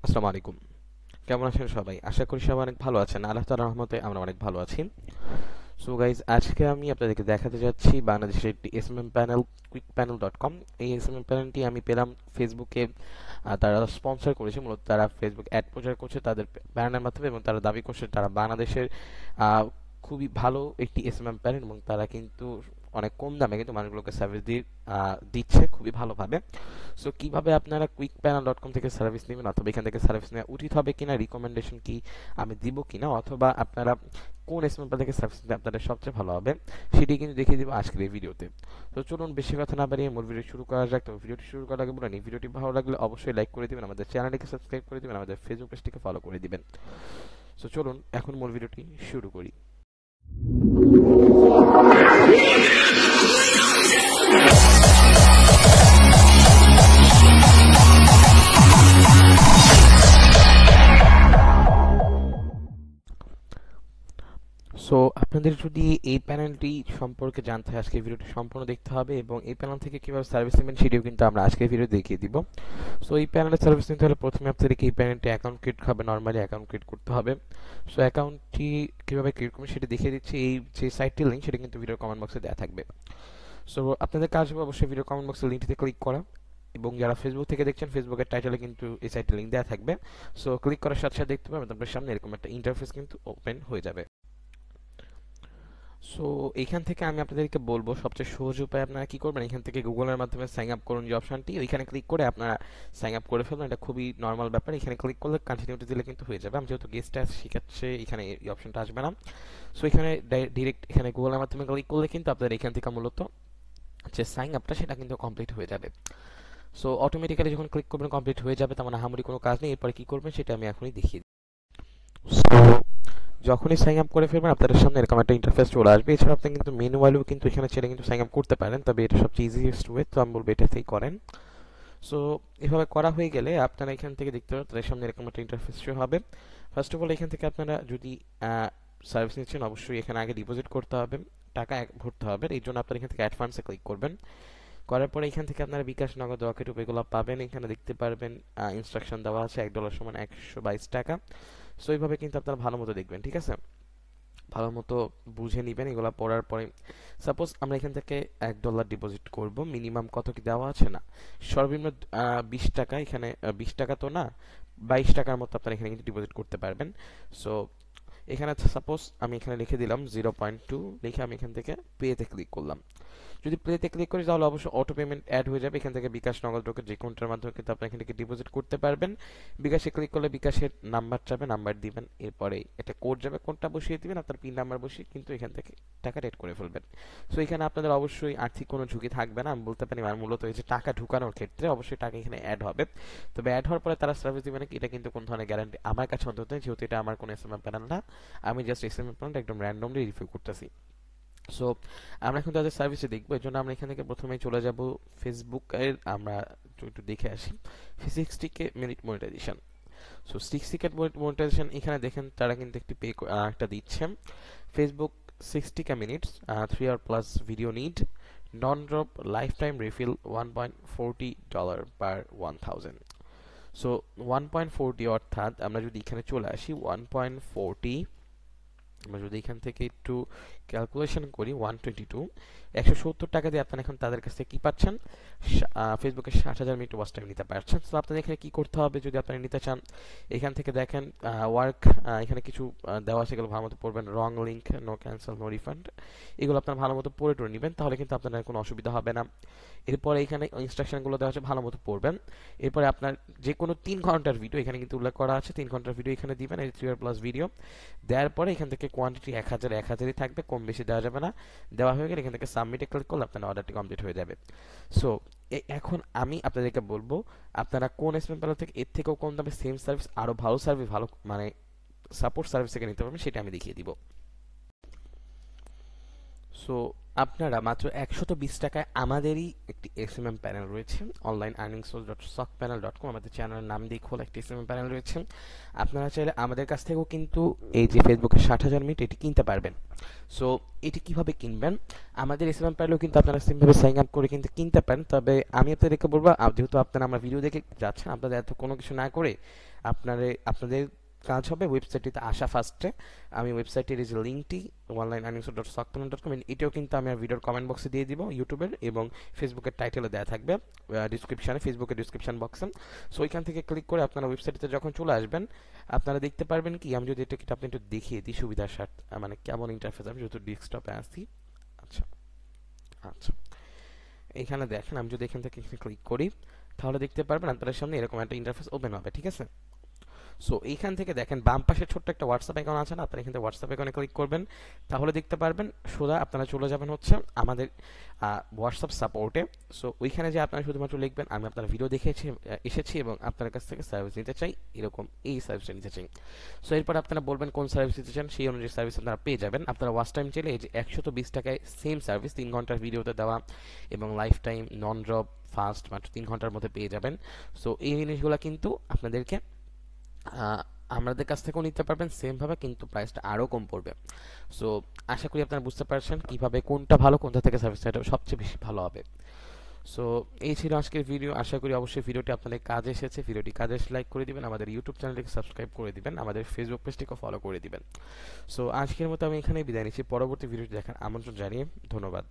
আসসালামু আলাইকুম। কেমন আছেন সবাই? আশা করি সবাই অনেক ভালো আছেন। আল্লাহ তাআলার রহমতে আমরা অনেক ভালো আছি। সো গাইজ, আজকে আমি আপনাদেরকে দেখাতে যাচ্ছি বাংলাদেশের একটি এসএমএম প্যানেল, quickpanel.com। এই এসএমএম প্যানেলটি আমি পেলাম ফেসবুকে। তারা স্পন্সর করেছে, মূলত তারা ফেসবুক অ্যাড প্রচার করছে তাদের প্যানেলের মাধ্যমে, এবং তারা দাবি করছে তারা বাংলাদেশের আহ, খুবই ভালো একটি এসএমএম প্যানেল, এবং তারা কিন্তু অনেক কম দামে কিন্তু মানুষগুলোকে সার্ভিস দিচ্ছে খুবই ভালোভাবে। সো কিভাবে আপনারা quickpanel.com থেকে সার্ভিস নেবেন, অথবা এখান থেকে সার্ভিস নেওয়া উচিত হবে কিনা, রিকমেন্ডেশন কি আমি দিব কিনা, অথবা আপনারা কোন স্মার্ট থেকে সার্ভিস নিতে আপনাদের সবচেয়ে ভালো হবে, সেটি কিন্তু দেখিয়ে দিব আজকের এই ভিডিওতে। তো চলুন বেশি কথা না বাড়িয়ে মূল ভিডিও শুরু করা যাক। তো ভিডিওটি শুরু করার আগে বলেন, এই ভিডিওটি ভালো লাগলে অবশ্যই লাইক করে দিবেন, আমাদের চ্যানেলটিকে সাবস্ক্রাইব করে দিবেন, আমাদের ফেসবুক পেজটিকে ফলো করে দিবেন। সো চলুন এখন মূল ভিডিওটি শুরু করি। সো আপনাদের যদি এই প্যানেলটি সম্পর্কে জানতে হয়, আজকে ভিডিওটি সম্পূর্ণ দেখতে হবে, এবং এই প্যানেল থেকে কিভাবে সার্ভিস নেবেন সেটিও কিন্তু আমরা আজকের ভিডিও দেখিয়ে দিব। সো এই প্যানেলের সার্ভিস নিতে হলে প্রথমে আপনাদেরকে এই প্যানেলটি অ্যাকাউন্ট ক্রিয়েট হবে, নর্মালি অ্যাকাউন্ট ক্রিয়েট করতে হবে। সো অ্যাকাউন্টটি কিভাবে ক্রিয়েট করবেন সেটি দেখিয়ে দিচ্ছি। এই যে সাইটটির লিঙ্ক সেটা কিন্তু ভিডিওর কমেন্ট বক্সে দেওয়া থাকবে। সো আপনাদের কাজ হবে অবশ্যই ভিডিও কমেন্ট বক্সের লিঙ্কটিতে ক্লিক করা, এবং যারা ফেসবুক থেকে দেখছেন ফেসবুকের টাইটেলে কিন্তু এই সাইটের লিঙ্ক দেওয়া থাকবে। সো ক্লিক করার সাথে সাথে দেখতে পাবেন আপনার সামনে এরকম একটা ইন্টারফেস কিন্তু ওপেন হয়ে যাবে। সো এখান থেকে আমি আপনাদেরকে বলবো সবচেয়ে সহজ উপায় আপনারা কি করবেন, এখান থেকে গুগলের মাধ্যমে সাইন আপ করুন যে অপশনটি, ওইখানে ক্লিক করে আপনারা সাইন আপ করে ফেলবেন। এটা খুবই নর্মাল ব্যাপার। এখানে ক্লিক করলে কন্টিনিউটি দিলে কিন্তু হয়ে যাবে। আমি যেহেতু গেস্টটা শিখাচ্ছে, এখানে এই অপশনটা আসবে না। সো এখানে ডিরেক্ট এখানে গুগলের মাধ্যমে ক্লিক করলে কিন্তু আপনার এখান থেকে মূলত যে সাইন আপটা সেটা কিন্তু কমপ্লিট হয়ে যাবে। সো অটোমেটিক্যালি যখন ক্লিক করবেন কমপ্লিট হয়ে যাবে, তার মানে আহামরি কোনো কাজ নেই। এরপরে কি করবেন সেটা আমি এখনই দেখিয়ে দিই। সো যখনই সাইন আপ করে ফেলবেন আপনাদের সামনে এরকম একটা ইন্টারফেস চলে আসবে। এছাড়া আপনি কিন্তু ম্যানুয়ালিও কিন্তু এখানে ছেড়ে কিন্তু সাইন আপ করতে পারেন, তবে এটা সবচেয়ে ইজিয়েস্ট ওয়ে, তো আমি বলবো এটাতেই করেন। সো এভাবে করা হয়ে গেলে আপনারা এখান থেকে দেখতে পাবেন তাদের সামনে এরকম একটা ইন্টারফেস শো হবে। ফার্স্ট অফ অল এখান থেকে আপনারা যদি সার্ভিস নিচ্ছেন অবশ্যই এখানে আগে ডিপোজিট করতে হবে, টাকা ভরতে হবে। এই জন্য আপনারা এখান থেকে অ্যাডভান্সে ক্লিক করবেন। করার পরে এখান থেকে আপনারা বিকাশ, নগদ, রকেট এগুলো পাবেন। এখানে দেখতে পারবেন ইনস্ট্রাকশন দেওয়া আছে $1 সমান 122 টাকা। সো এইভাবে কিন্তু আপনারা ভালো মতো দেখবেন, ঠিক আছে? ভালো মতো বুঝে নেবেন এগুলো পড়ার পরে। সাপোজ আমরা এখান থেকে $1 ডিপোজিট করব, মিনিমাম কত কি দেওয়া আছে না, সর্বনিম্ন 20 টাকা। এখানে 20 টাকা তো না, 22 টাকার মতো আপনারা এখানে কিন্তু ডিপোজিট করতে পারবেন। সো এখানে সাপোজ আমি এখানে লিখে দিলাম 0.2, লিখে আমি এখান থেকে পেতে ক্লিক করলাম। যদি প্লেতে ক্লিক করি তাহলে অবশ্যই অটো পেমেন্ট অ্যাড হয়ে যাবে। এখান থেকে বিকাশ, নগদ, রকেট যে কোনটার মাধ্যমে কিন্তু আপনি এখান থেকে ডিপোজিট করতে পারবেন। বিকাশে ক্লিক করলে বিকাশের নাম্বার চাবে, নাম্বার দিবেন, এরপরে একটা কোড যাবে, কোডটা বসিয়ে দিবেন, আপনার পিন নাম্বার বসিয়ে কিন্তু এখান থেকে টাকা রেড করে ফেলবেন। সো এখানে আপনাদের অবশ্যই আর্থিক কোনো ঝুঁকি থাকবে না, আমি বলতে পারি। আর মূলত এই যে টাকা ঢুকানোর ক্ষেত্রে অবশ্যই টাকা এখানে অ্যাড হবে, তবে অ্যাড হওয়ার পরে তারা সার্ভিস দিবে নাকি এটা কিন্তু কোনো ধরনের গ্যারান্টি আমার কাছে অন্তত নেই, যেহেতু এটা আমার কোনো এসএমএম প্যানেল না। আমি জাস্ট এসএমএম প্যানেলটা একদম র্যান্ডমলি রিভিউ করতেছি। সো আমরা এখন তাদের সার্ভিসে দেখবো। এর জন্য আমরা এখান থেকে প্রথমেই চলে যাব ফেসবুকের, আমরা একটু দেখে আসি 60K minute monetization. So 60K monetization এখানে দেখেন তারা কিন্তু একটি একটা দিচ্ছে। Facebook 60K minutes, 3 hour plus video need, নন ড্রপ, লাইফ টাইম রিফিল, $1.40 পার 1000। সো 1.40 অর্থাৎ আমরা যদি এখানে চলে আসি 1.40, আমরা যদি এখান থেকে একটু ক্যালকুলেশন করি 122, 170 টাকা দিয়ে আপনারা এখন তাদের কাছ থেকে কি পাচ্ছেন, ফেসবুকে 60,000 মিনিট ওয়াচ টাইম নিতে পারছেন। তো আপনাদের এখানে কি করতে হবে যদি আপনারা নিতে চান, এখান থেকে দেখেন ওয়ার্ক, এখানে কিছু দেওয়া আছে, এগুলো ভালো মতো পড়বেন। Wrong link, no cancel, no refund, এগুলো আপনারা ভালো মতো পড়ে টরে নেবেন, তাহলে কিন্তু আপনার কোনো অসুবিধা হবে না। এরপরে এখানে ইনস্ট্রাকশনগুলো দেওয়া আছে, ভালো মতো পড়বেন। এরপরে আপনার যে কোনো 3 ঘন্টার ভিডিও এখানে কিন্তু উল্লেখ করা আছে, 3 ঘন্টার ভিডিও এখানে দিবেন, এই 3 hour প্লাস ভিডিও দেওয়ার পরে এখান থেকে কোয়ান্টিটি 1000ই থাকবে, কম বেশি দেওয়া যাবে না। দেওয়া হয়ে গেলে এখান থেকে সাবমিটে ক্লিক করলে আপনার অর্ডারটি কমপ্লিট হয়ে যাবে। সো এখন আমি আপনাদেরকে বলবো আপনারা কোন এসএমএম প্যানেল থেকে এর থেকেও কম দামে সেম সার্ভিস, আরো ভালো সার্ভিস, ভালো মানে সাপোর্ট সার্ভিস থেকে নিতে পারবেন, সেটা আমি দেখিয়ে দিব। সো আপনারা মাত্র 120 টাকায় আমাদেরই একটি এসএমএম প্যানেল রয়েছে, অনলাইন আর্নিং সোর্স ডট সক প্যানেল ডট কম, আমাদের চ্যানেলের নাম দিয়ে খোলা একটি এসএমএম প্যানেল রয়েছে। আপনারা চাইলে আমাদের কাছ থেকেও কিন্তু এই যে ফেসবুকের 60,000 মিনিট এটি কিনতে পারবেন। সো এটি কিভাবে কিনবেন, আমাদের এসএমএম প্যানেলও কিন্তু আপনারা সিমভাবে সাইন আপ করে কিন্তু কিনতে পারেন, তবে আমি আপনাদেরকে বলবো যেহেতু আপনারা আমার ভিডিও দেখে যাচ্ছেন, আপনাদের এত কোনো কিছু না করে আপনাদের কাজ হবে ওয়েবসাইটটিতে আসা ফার্স্টে। আমি ওয়েবসাইটের এই যে লিঙ্কটি onlineearningsweb.sockpanel.com, এটাও কিন্তু আমি ভিডিওর কমেন্ট বক্সে দিয়ে দিব ইউটিউবের, এবং ফেসবুকের টাইটেলে দেওয়া থাকবে, ডিসক্রিপশনে, ফেসবুকের ডিসক্রিপশন বক্সে। সো ওইখান থেকে ক্লিক করে আপনারা ওয়েবসাইটে যখন চলে আসবেন, আপনারা দেখতে পারবেন কি, আমি যদি এটা আপনি একটু দেখিয়ে দিই সুবিধার স্বার্থে, মানে কেমন ইন্টারফেস, আমি যেহেতু ডেস্কটপে আসি। আচ্ছা, আচ্ছা, এখানে দেখেন, আমি যদি এখান থেকে ক্লিক করি, তাহলে দেখতে পারবেন আপনাদের সামনে এরকম একটা ইন্টারফেস ওপেন হবে, ঠিক আছে। সো এইখান থেকে দেখেন বাম পাশে ছোট্ট একটা হোয়াটসঅ্যাপ অ্যাকাউন্ট আছে না, আপনারা এখান থেকে হোয়াটসঅ্যাপ অ্যাকাউন্টে ক্লিক করবেন, তাহলে দেখতে পারবেন সোজা আপনারা চলে যাবেন হচ্ছে আমাদের হোয়াটসঅ্যাপ সাপোর্টে। সো ওইখানে যে আপনারা শুধুমাত্র লিখবেন আমি আপনার ভিডিও দেখেছি, এসেছি এবং আপনার কাছ থেকে সার্ভিস নিতে চাই, এরকম এই সার্ভিসটা নিতে চাই। সো এরপর আপনারা বলবেন কোন সার্ভিস নিতে চান, সেই অনুযায়ী সার্ভিস আপনারা পেয়ে যাবেন। আপনারা ওয়াচ টাইম চাইলে এই যে 120 টাকায় সেম সার্ভিস 3 ঘন্টার ভিডিওতে দেওয়া, এবং লাইফ টাইম নন ড্রপ ফাস্ট মাত্র 3 ঘন্টার মধ্যে পেয়ে যাবেন। সো এই জিনিসগুলো কিন্তু আপনাদেরকে আহ, আমাদের কাছ থেকেও নিতে পারবেন সেম ভাবে, কিন্তু প্রাইসটা আরো কম পড়বে। সো আশা করি আপনারা বুঝতে পারছেন কিভাবে কোনটা ভালো, কোনটা থেকে সার্ভিসটা সবচেয়ে বেশি ভালো হবে। সো এই ছিল আজকের ভিডিও। আশা করি অবশ্যই ভিডিওটি আপনাদের কাজে এসেছে। ভিডিওটি কাজে এসে লাইক করে দিবেন, আমাদের ইউটিউব চ্যানেলটিকে সাবস্ক্রাইব করে দিবেন, আমাদের ফেসবুক পেজটিকে ফলো করে দিবেন। সো আজকের মতো আমি এখানেই বিদায় নিচ্ছি, পরবর্তী ভিডিওটি দেখার আমন্ত্রণ জানিয়ে ধন্যবাদ।